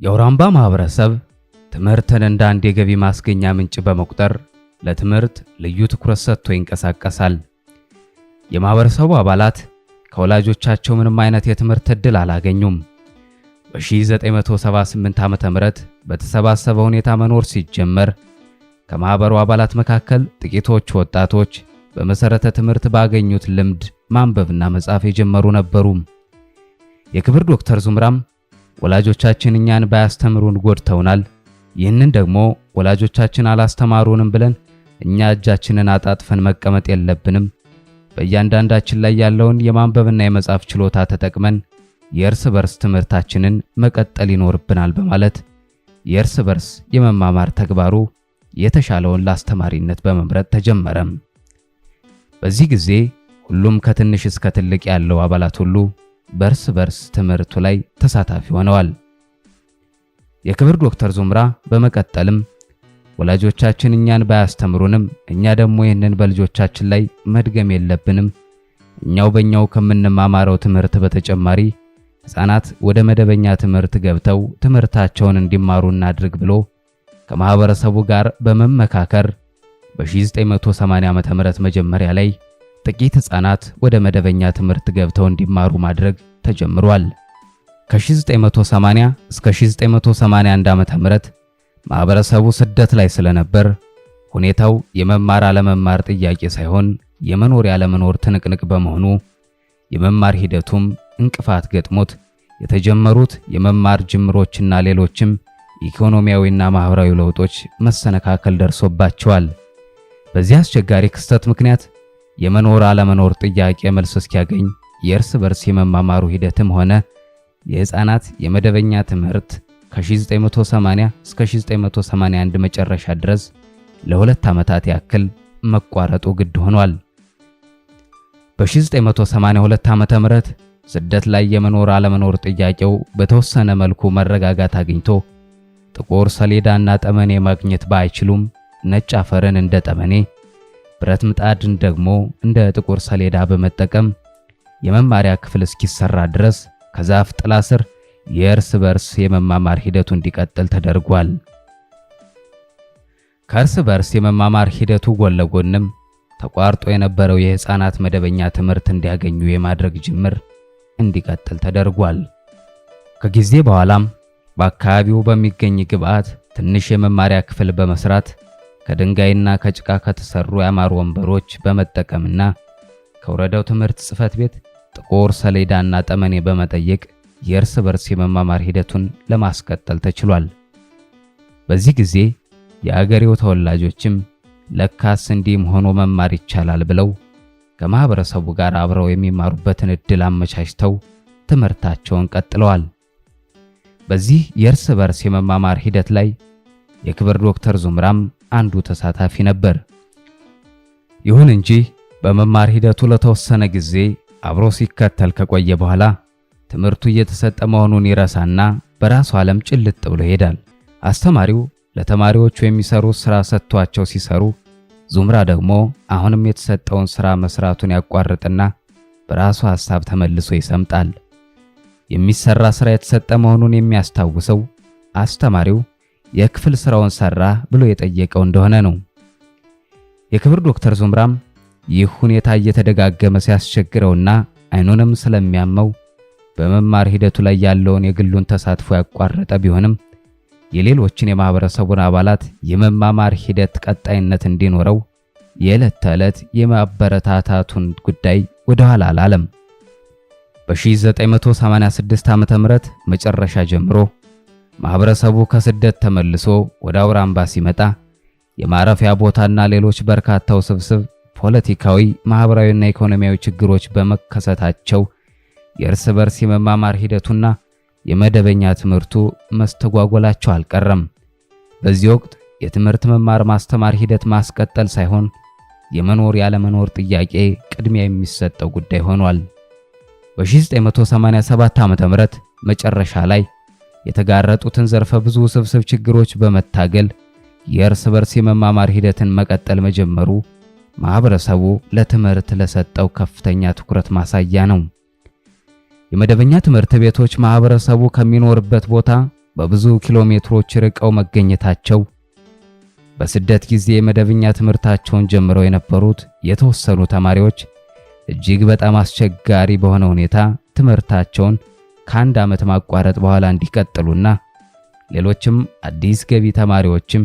የአውራምባ ማህበረሰብ ትምህርትን እንደ አንድ የገቢ ማስገኛ ምንጭ በመቁጠር ለትምህርት ልዩ ትኩረት ሰጥቶ ይንቀሳቀሳል። የማህበረሰቡ አባላት ከወላጆቻቸው ምንም አይነት የትምህርት ዕድል አላገኙም። በ1978 ዓ.ም በተሰባሰበ ሁኔታ መኖር ሲጀመር ከማህበሩ አባላት መካከል ጥቂቶች ወጣቶች በመሰረተ ትምህርት ባገኙት ልምድ ማንበብና መጻፍ የጀመሩ ነበሩ። የክብር ዶክተር ዙምራም ወላጆቻችን እኛን ባያስተምሩን ጎድተውናል፣ ይህንን ደግሞ ወላጆቻችን አላስተማሩንም ብለን እኛ እጃችንን አጣጥፈን መቀመጥ የለብንም፣ በእያንዳንዳችን ላይ ያለውን የማንበብና የመጻፍ ችሎታ ተጠቅመን የእርስ በርስ ትምህርታችንን መቀጠል ይኖርብናል በማለት የእርስ በርስ የመማማር ተግባሩ የተሻለውን ለአስተማሪነት በመምረጥ ተጀመረ። በዚህ ጊዜ ሁሉም ከትንሽ እስከ ትልቅ ያለው አባላት ሁሉ በእርስ በርስ ትምህርቱ ላይ ተሳታፊ ሆነዋል። የክብር ዶክተር ዙምራ በመቀጠልም ወላጆቻችን እኛን ባያስተምሩንም እኛ ደግሞ ይህንን በልጆቻችን ላይ መድገም የለብንም፣ እኛው በእኛው ከምንማማረው ትምህርት በተጨማሪ ሕፃናት ወደ መደበኛ ትምህርት ገብተው ትምህርታቸውን እንዲማሩ እናድርግ ብሎ ከማህበረሰቡ ጋር በመመካከር በ1980 ዓ.ም መጀመሪያ ላይ ጥቂት ሕፃናት ወደ መደበኛ ትምህርት ገብተው እንዲማሩ ማድረግ ተጀምሯል። ከ1980 እስከ 1981 ዓ.ም ማህበረሰቡ ስደት ላይ ስለነበር ሁኔታው የመማር አለመማር ጥያቄ ሳይሆን የመኖር ያለመኖር ትንቅንቅ በመሆኑ የመማር ሂደቱም እንቅፋት ገጥሞት የተጀመሩት የመማር ጅምሮችና ሌሎችም ኢኮኖሚያዊና ማህበራዊ ለውጦች መሰነካከል ደርሶባቸዋል። በዚህ አስቸጋሪ ክስተት ምክንያት የመኖር አለመኖር ጥያቄ መልስ እስኪያገኝ የእርስ በርስ የመማማሩ ሂደትም ሆነ የሕፃናት የመደበኛ ትምህርት ከ1980 እስከ 1981 መጨረሻ ድረስ ለ2 ዓመታት ያክል መቋረጡ ግድ ሆኗል። በ1982 ዓ.ም ስደት ላይ የመኖር አለመኖር ጥያቄው በተወሰነ መልኩ መረጋጋት አግኝቶ ጥቁር ሰሌዳና ጠመኔ ማግኘት ባይችሉም ነጭ አፈርን እንደ ጠመኔ ብረት ምጣድን ደግሞ እንደ ጥቁር ሰሌዳ በመጠቀም የመማሪያ ክፍል እስኪሰራ ድረስ ከዛፍ ጥላ ስር የእርስ በርስ የመማማር ሂደቱ እንዲቀጥል ተደርጓል። ከእርስ በርስ የመማማር ሂደቱ ጎን ለጎንም ተቋርጦ የነበረው የሕፃናት መደበኛ ትምህርት እንዲያገኙ የማድረግ ጅምር እንዲቀጥል ተደርጓል። ከጊዜ በኋላም በአካባቢው በሚገኝ ግብዓት ትንሽ የመማሪያ ክፍል በመስራት ከድንጋይና ከጭቃ ከተሰሩ ያማሩ ወንበሮች በመጠቀምና ከወረዳው ትምህርት ጽሕፈት ቤት ጥቁር ሰሌዳና ጠመኔ በመጠየቅ የእርስ በርስ የመማማር ሂደቱን ለማስቀጠል ተችሏል። በዚህ ጊዜ የአገሬው ተወላጆችም ለካስ እንዲህም ሆኖ መማር ይቻላል ብለው ከማህበረሰቡ ጋር አብረው የሚማሩበትን ዕድል አመቻችተው ትምህርታቸውን ቀጥለዋል። በዚህ የእርስ በርስ የመማማር ሂደት ላይ የክብር ዶክተር ዙምራም አንዱ ተሳታፊ ነበር። ይሁን እንጂ በመማር ሂደቱ ለተወሰነ ጊዜ አብሮ ሲከተል ከቆየ በኋላ ትምህርቱ እየተሰጠ መሆኑን ይረሳና በራሱ ዓለም ጭልጥ ብሎ ይሄዳል። አስተማሪው ለተማሪዎቹ የሚሰሩት ሥራ ሰጥቷቸው ሲሰሩ ዙምራ ደግሞ አሁንም የተሰጠውን ሥራ መስራቱን ያቋርጥና በራሱ ሐሳብ ተመልሶ ይሰምጣል። የሚሰራ ሥራ የተሰጠ መሆኑን የሚያስታውሰው አስተማሪው የክፍል ሥራውን ሰራ ብሎ የጠየቀው እንደሆነ ነው። የክብር ዶክተር ዙምራም ይህ ሁኔታ እየተደጋገመ ሲያስቸግረውና አይኑንም ስለሚያመው በመማር ሂደቱ ላይ ያለውን የግሉን ተሳትፎ ያቋረጠ ቢሆንም የሌሎችን የማህበረሰቡን አባላት የመማማር ሂደት ቀጣይነት እንዲኖረው የዕለት ተዕለት የማበረታታቱን ጉዳይ ወደ ኋላ አላለም። በ1986 ዓ.ም መጨረሻ ጀምሮ ማህበረሰቡ ከስደት ተመልሶ ወደ አውራምባ ሲመጣ የማረፊያ ቦታና ሌሎች በርካታ ውስብስብ ፖለቲካዊ፣ ማህበራዊና ኢኮኖሚያዊ ችግሮች በመከሰታቸው የእርስ በርስ የመማማር ሂደቱና የመደበኛ ትምህርቱ መስተጓጎላቸው አልቀረም። በዚህ ወቅት የትምህርት መማር ማስተማር ሂደት ማስቀጠል ሳይሆን የመኖር ያለመኖር ጥያቄ ቅድሚያ የሚሰጠው ጉዳይ ሆኗል። በ1987 ዓ.ም መጨረሻ ላይ የተጋረጡትን ዘርፈ ብዙ ውስብስብ ችግሮች በመታገል የእርስ በርስ የመማማር ሂደትን መቀጠል መጀመሩ ማህበረሰቡ ለትምህርት ለሰጠው ከፍተኛ ትኩረት ማሳያ ነው። የመደበኛ ትምህርት ቤቶች ማህበረሰቡ ከሚኖርበት ቦታ በብዙ ኪሎ ሜትሮች ርቀው መገኘታቸው በስደት ጊዜ መደበኛ ትምህርታቸውን ጀምረው የነበሩት የተወሰኑ ተማሪዎች እጅግ በጣም አስቸጋሪ በሆነ ሁኔታ ትምህርታቸውን ከአንድ ዓመት ማቋረጥ በኋላ እንዲቀጥሉና ሌሎችም አዲስ ገቢ ተማሪዎችም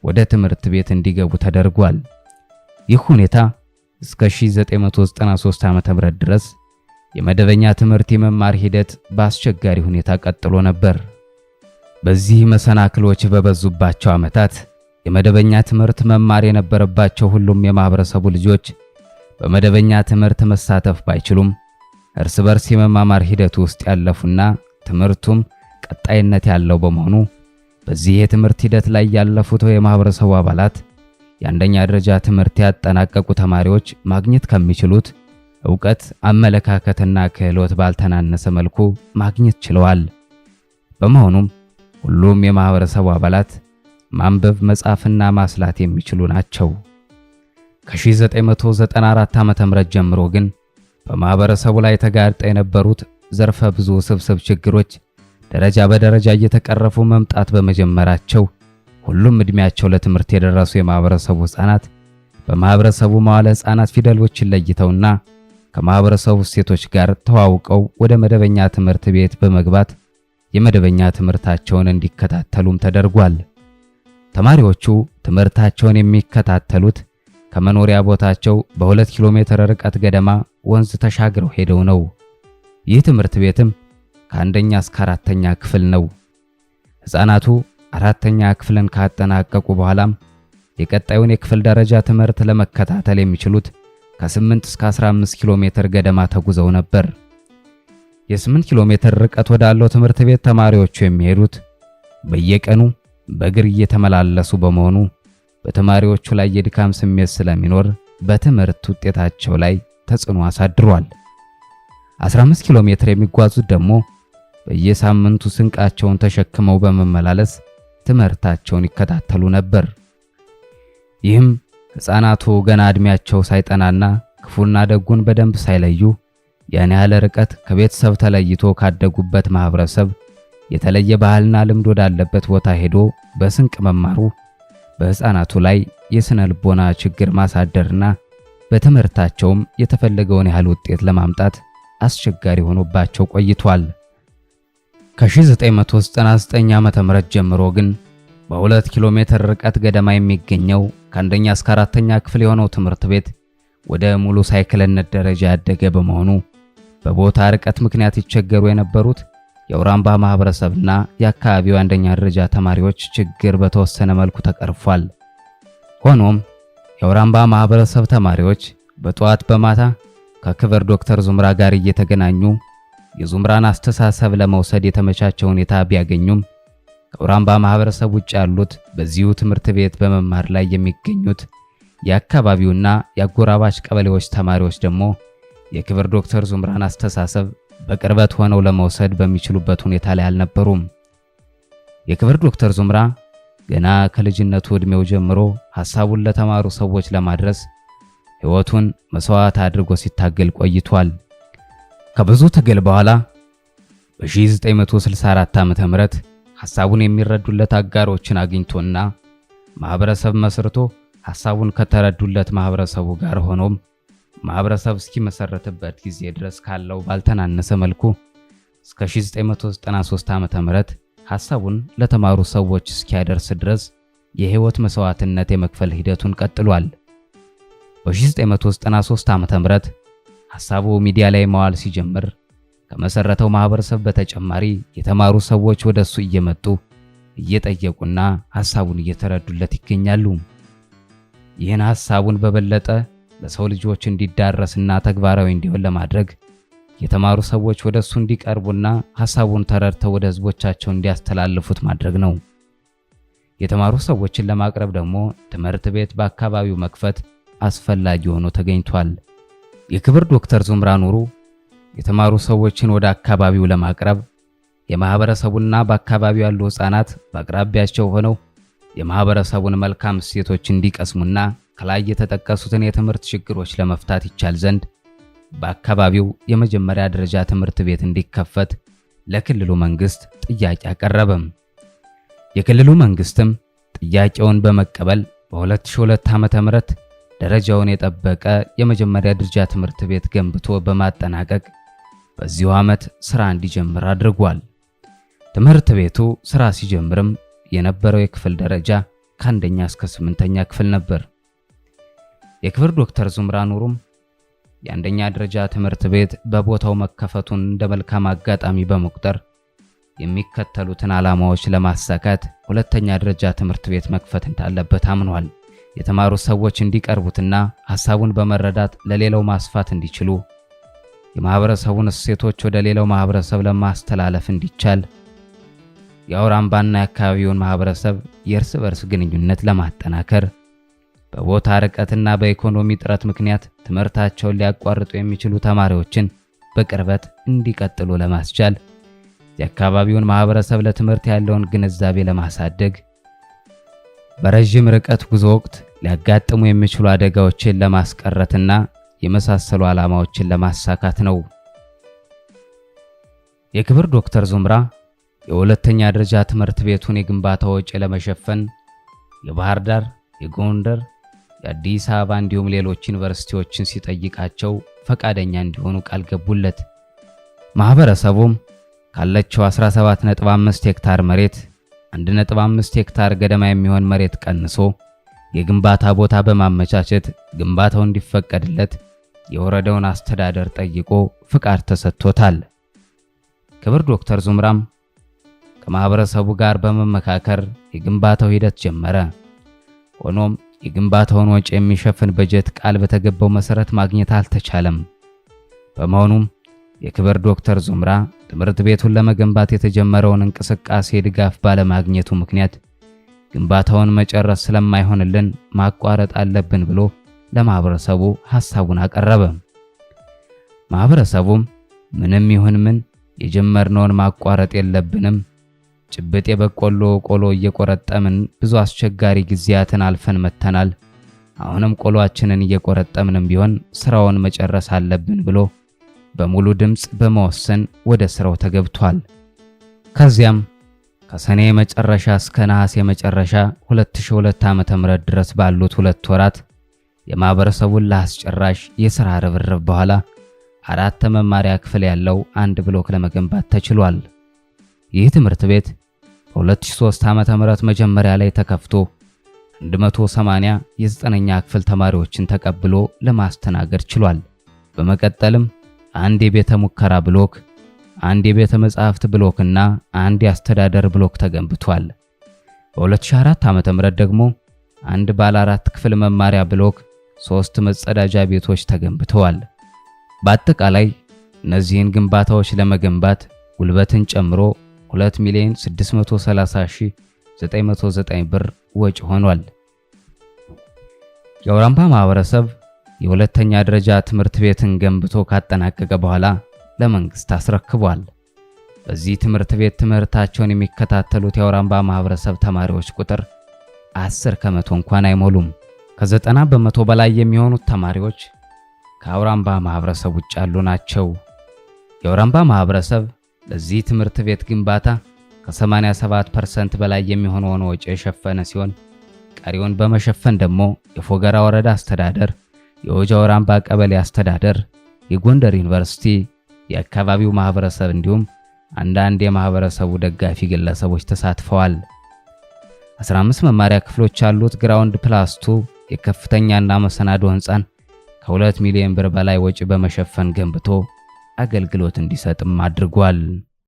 ወደ ትምህርት ቤት እንዲገቡ ተደርጓል። ይህ ሁኔታ እስከ 1993 ዓ.ም ድረስ የመደበኛ ትምህርት የመማር ሂደት በአስቸጋሪ ሁኔታ ቀጥሎ ነበር። በዚህ መሰናክሎች በበዙባቸው ዓመታት የመደበኛ ትምህርት መማር የነበረባቸው ሁሉም የማህበረሰቡ ልጆች በመደበኛ ትምህርት መሳተፍ ባይችሉም እርስ በርስ የመማማር ሂደት ውስጥ ያለፉና ትምህርቱም ቀጣይነት ያለው በመሆኑ በዚህ የትምህርት ሂደት ላይ ያለፉት የማህበረሰቡ አባላት የአንደኛ ደረጃ ትምህርት ያጠናቀቁ ተማሪዎች ማግኘት ከሚችሉት ዕውቀት፣ አመለካከትና ክህሎት ባልተናነሰ መልኩ ማግኘት ችለዋል። በመሆኑም ሁሉም የማህበረሰቡ አባላት ማንበብ፣ መጻፍና ማስላት የሚችሉ ናቸው። ከ1994 ዓ.ም ጀምሮ ግን በማህበረሰቡ ላይ ተጋርጠው የነበሩት ዘርፈ ብዙ ውስብስብ ችግሮች ደረጃ በደረጃ እየተቀረፉ መምጣት በመጀመራቸው ሁሉም እድሜያቸው ለትምህርት የደረሱ የማህበረሰቡ ህፃናት በማህበረሰቡ መዋለ ህፃናት ፊደሎችን ለይተውና ከማህበረሰቡ እሴቶች ጋር ተዋውቀው ወደ መደበኛ ትምህርት ቤት በመግባት የመደበኛ ትምህርታቸውን እንዲከታተሉም ተደርጓል። ተማሪዎቹ ትምህርታቸውን የሚከታተሉት ከመኖሪያ ቦታቸው በ2 ኪሎ ሜትር ርቀት ገደማ ወንዝ ተሻግረው ሄደው ነው። ይህ ትምህርት ቤትም ከአንደኛ እስከ 4ኛ ክፍል ነው። ህፃናቱ 4ኛ ክፍልን ካጠናቀቁ በኋላም የቀጣዩን የክፍል ደረጃ ትምህርት ለመከታተል የሚችሉት ከ8 እስከ 15 ኪሎ ሜትር ገደማ ተጉዘው ነበር። የ8 ኪሎ ሜትር ርቀት ወዳለው ትምህርት ቤት ተማሪዎቹ የሚሄዱት በየቀኑ በእግር እየተመላለሱ በመሆኑ በተማሪዎቹ ላይ የድካም ስሜት ስለሚኖር በትምህርት ውጤታቸው ላይ ተጽዕኖ አሳድሯል። 15 ኪሎ ሜትር የሚጓዙት ደግሞ በየሳምንቱ ስንቃቸውን ተሸክመው በመመላለስ ትምህርታቸውን ይከታተሉ ነበር። ይህም ህፃናቱ ገና እድሜያቸው ሳይጠናና ክፉና ደጉን በደንብ ሳይለዩ ያን ያህል ርቀት ከቤተሰብ ተለይቶ ካደጉበት ማህበረሰብ የተለየ ባህልና ልምድ ወዳለበት ቦታ ሄዶ በስንቅ መማሩ በህፃናቱ ላይ የስነ ልቦና ችግር ማሳደርና በትምህርታቸውም የተፈለገውን ያህል ውጤት ለማምጣት አስቸጋሪ ሆኖባቸው ቆይቷል። ከ1999 ዓ.ም ጀምሮ ግን በ2 ኪሎ ሜትር ርቀት ገደማ የሚገኘው ከአንደኛ እስከ 4ኛ ክፍል የሆነው ትምህርት ቤት ወደ ሙሉ ሳይክልነት ደረጃ ያደገ በመሆኑ በቦታ ርቀት ምክንያት ይቸገሩ የነበሩት የአውራምባ ማህበረሰብና የአካባቢው አንደኛ ደረጃ ተማሪዎች ችግር በተወሰነ መልኩ ተቀርፏል። ሆኖም የአውራምባ ማህበረሰብ ተማሪዎች በጠዋት በማታ ከክብር ዶክተር ዙምራ ጋር እየተገናኙ የዙምራን አስተሳሰብ ለመውሰድ የተመቻቸ ሁኔታ ቢያገኙም ከአውራምባ ማህበረሰብ ውጭ ያሉት በዚሁ ትምህርት ቤት በመማር ላይ የሚገኙት የአካባቢውና የአጎራባች ቀበሌዎች ተማሪዎች ደግሞ የክብር ዶክተር ዙምራን አስተሳሰብ በቅርበት ሆነው ለመውሰድ በሚችሉበት ሁኔታ ላይ አልነበሩም። የክብር ዶክተር ዙምራ ገና ከልጅነቱ ዕድሜው ጀምሮ ሐሳቡን ለተማሩ ሰዎች ለማድረስ ሕይወቱን መስዋዕት አድርጎ ሲታገል ቆይቷል። ከብዙ ትግል በኋላ በ1964 ዓ.ም ሐሳቡን የሚረዱለት አጋሮችን አግኝቶና ማህበረሰብ መስርቶ ሐሳቡን ከተረዱለት ማህበረሰቡ ጋር ሆኖም ማህበረሰብ እስኪመሰረትበት ጊዜ ድረስ ካለው ባልተናነሰ መልኩ እስከ 1993 ዓ.ም ሐሳቡን ለተማሩ ሰዎች እስኪያደርስ ድረስ የህይወት መስዋዕትነት የመክፈል ሂደቱን ቀጥሏል። በ1993 ዓ.ም ሐሳቡ ሚዲያ ላይ መዋል ሲጀምር ከመሰረተው ማህበረሰብ በተጨማሪ የተማሩ ሰዎች ወደሱ እየመጡ እየጠየቁና ሐሳቡን እየተረዱለት ይገኛሉ። ይህን ሐሳቡን በበለጠ ለሰው ልጆች እንዲዳረስና ተግባራዊ እንዲሆን ለማድረግ የተማሩ ሰዎች ወደሱ እንዲቀርቡና ሐሳቡን ተረድተው ወደ ህዝቦቻቸው እንዲያስተላልፉት ማድረግ ነው። የተማሩ ሰዎችን ለማቅረብ ደግሞ ትምህርት ቤት በአካባቢው መክፈት አስፈላጊ ሆኖ ተገኝቷል። የክብር ዶክተር ዙምራ ኑሩ የተማሩ ሰዎችን ወደ አካባቢው ለማቅረብ የማህበረሰቡና በአካባቢው ያሉ ህፃናት በአቅራቢያቸው ሆነው የማህበረሰቡን መልካም እሴቶች እንዲቀስሙና ከላይ የተጠቀሱትን የትምህርት ችግሮች ለመፍታት ይቻል ዘንድ በአካባቢው የመጀመሪያ ደረጃ ትምህርት ቤት እንዲከፈት ለክልሉ መንግስት ጥያቄ አቀረበም። የክልሉ መንግስትም ጥያቄውን በመቀበል በ2002 ዓ.ም ደረጃውን የጠበቀ የመጀመሪያ ደረጃ ትምህርት ቤት ገንብቶ በማጠናቀቅ በዚሁ ዓመት ስራ እንዲጀምር አድርጓል። ትምህርት ቤቱ ስራ ሲጀምርም የነበረው የክፍል ደረጃ ከአንደኛ እስከ 8ኛ ክፍል ነበር። የክብር ዶክተር ዙምራ ኑሩም የአንደኛ ደረጃ ትምህርት ቤት በቦታው መከፈቱን እንደ መልካም አጋጣሚ በመቁጠር የሚከተሉትን ዓላማዎች ለማሳካት ሁለተኛ ደረጃ ትምህርት ቤት መክፈት እንዳለበት አምኗል። የተማሩ ሰዎች እንዲቀርቡትና ሐሳቡን በመረዳት ለሌላው ማስፋት እንዲችሉ፣ የማህበረሰቡን እሴቶች ወደ ሌላው ማህበረሰብ ለማስተላለፍ እንዲቻል፣ የአውራምባና የአካባቢውን ማህበረሰብ የእርስ በርስ ግንኙነት ለማጠናከር፣ በቦታ ርቀትና በኢኮኖሚ ጥረት ምክንያት ትምህርታቸውን ሊያቋርጡ የሚችሉ ተማሪዎችን በቅርበት እንዲቀጥሉ ለማስቻል፣ የአካባቢውን ማህበረሰብ ለትምህርት ያለውን ግንዛቤ ለማሳደግ፣ በረጅም ርቀት ጉዞ ወቅት ሊያጋጥሙ የሚችሉ አደጋዎችን ለማስቀረትና የመሳሰሉ ዓላማዎችን ለማሳካት ነው። የክብር ዶክተር ዙምራ የሁለተኛ ደረጃ ትምህርት ቤቱን የግንባታ ወጪ ለመሸፈን የባህር ዳር፣ የጎንደር፣ የአዲስ አበባ እንዲሁም ሌሎች ዩኒቨርሲቲዎችን ሲጠይቃቸው ፈቃደኛ እንዲሆኑ ቃል ገቡለት። ማህበረሰቡም ካለችው 17.5 ሄክታር መሬት 1.5 ሄክታር ገደማ የሚሆን መሬት ቀንሶ የግንባታ ቦታ በማመቻቸት ግንባታው እንዲፈቀድለት የወረዳውን አስተዳደር ጠይቆ ፍቃድ ተሰጥቶታል። ክብር ዶክተር ዙምራም ከማህበረሰቡ ጋር በመመካከር የግንባታው ሂደት ጀመረ። ሆኖም የግንባታውን ወጪ የሚሸፍን በጀት ቃል በተገባው መሰረት ማግኘት አልተቻለም። በመሆኑም የክብር ዶክተር ዙምራ ትምህርት ቤቱን ለመገንባት የተጀመረውን እንቅስቃሴ ድጋፍ ባለማግኘቱ ምክንያት ግንባታውን መጨረስ ስለማይሆንልን ማቋረጥ አለብን ብሎ ለማህበረሰቡ ሐሳቡን አቀረበ። ማህበረሰቡም ምንም ይሁን ምን የጀመርነውን ማቋረጥ የለብንም፣ ጭብጥ የበቆሎ ቆሎ እየቆረጠምን ብዙ አስቸጋሪ ጊዜያትን አልፈን መተናል፣ አሁንም ቆሎአችንን እየቆረጠምንም ቢሆን ስራውን መጨረስ አለብን ብሎ በሙሉ ድምጽ በመወሰን ወደ ስራው ተገብቷል። ከዚያም ከሰኔ መጨረሻ እስከ ነሐሴ መጨረሻ 2002 ዓ.ም ድረስ ባሉት 2 ወራት የማህበረሰቡን ለአስጨራሽ የሥራ ርብርብ በኋላ 4 መማሪያ ክፍል ያለው አንድ ብሎክ ለመገንባት ተችሏል። ይህ ትምህርት ቤት በ2003 ዓ.ም መጀመሪያ ላይ ተከፍቶ 180 የ9ኛ ክፍል ተማሪዎችን ተቀብሎ ለማስተናገድ ችሏል። በመቀጠልም አንድ የቤተ ሙከራ ብሎክ፣ አንድ የቤተ መጻሕፍት ብሎክና አንድ የአስተዳደር ብሎክ ተገንብቷል። በ2004 ዓ.ም ደግሞ አንድ ባለ 4 ክፍል መማሪያ ብሎክ፣ 3 መጸዳጃ ቤቶች ተገንብተዋል። በአጠቃላይ እነዚህን ግንባታዎች ለመገንባት ጉልበትን ጨምሮ 2,630,909 ብር ወጪ ሆኗል። የአውራምባ ማህበረሰብ የሁለተኛ ደረጃ ትምህርት ቤትን ገንብቶ ካጠናቀቀ በኋላ ለመንግስት አስረክቧል። በዚህ ትምህርት ቤት ትምህርታቸውን የሚከታተሉት የአውራምባ ማህበረሰብ ተማሪዎች ቁጥር 10 ከመቶ እንኳን አይሞሉም። ከ90 በመቶ በላይ የሚሆኑት ተማሪዎች ከአውራምባ ማህበረሰብ ውጭ ያሉ ናቸው። የአውራምባ ማህበረሰብ ለዚህ ትምህርት ቤት ግንባታ ከ87% በላይ የሚሆነውን ወጪ የሸፈነ ሲሆን ቀሪውን በመሸፈን ደግሞ የፎገራ ወረዳ አስተዳደር፣ የኦጃ አውራምባ ቀበሌ አስተዳደር፣ የጎንደር ዩኒቨርሲቲ፣ የአካባቢው ማህበረሰብ እንዲሁም አንዳንድ የማህበረሰቡ ደጋፊ ግለሰቦች ተሳትፈዋል። 15 መማሪያ ክፍሎች ያሉት ግራውንድ ፕላስ 2 የከፍተኛና መሰናዶ ህንፃን ከ2 ሚሊዮን ብር በላይ ወጪ በመሸፈን ገንብቶ አገልግሎት እንዲሰጥም አድርጓል።